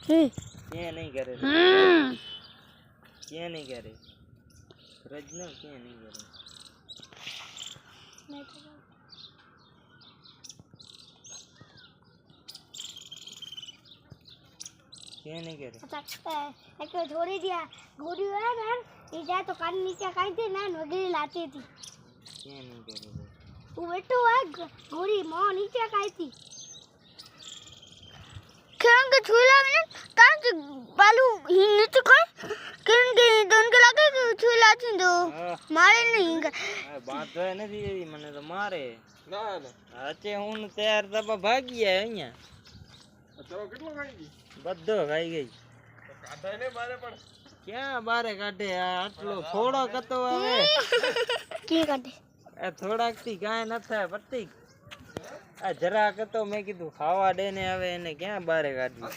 ક્યાં નહીં કરે ક્યાં નહીં કરે રજનો ક્યાં નહીં કરે ક્યાં નહીં કરે एक थोड़ी दिया गोरी है ना ये जाए तो कान नीचे काट दे ना वगैरह लाती थी ક્યાં નહીં કરે तू बेटो है गोरी मां नीचे काटी खेल के छुला ने का के बालू ही नीचे कर किन के दोन के लगे के छुला थी दो मारे नहीं बात है નથી એવી મને તો મારે ના ના અચે હું તૈયાર તબ ભાગી ગયા અહીંયા તો કેટલો ખાઈ ગઈ બધો ખાઈ ગઈ કાઢાય ને બારે પણ ક્યાં બારે કાઢે આટલો થોડો કતો આવે કે કાઢે એ થોડાક થી કાંઈ ન થાય પટ્ટી આ જરા કતો મેં કીધું ખાવા દે ને હવે એને ક્યાં બારે કાઢી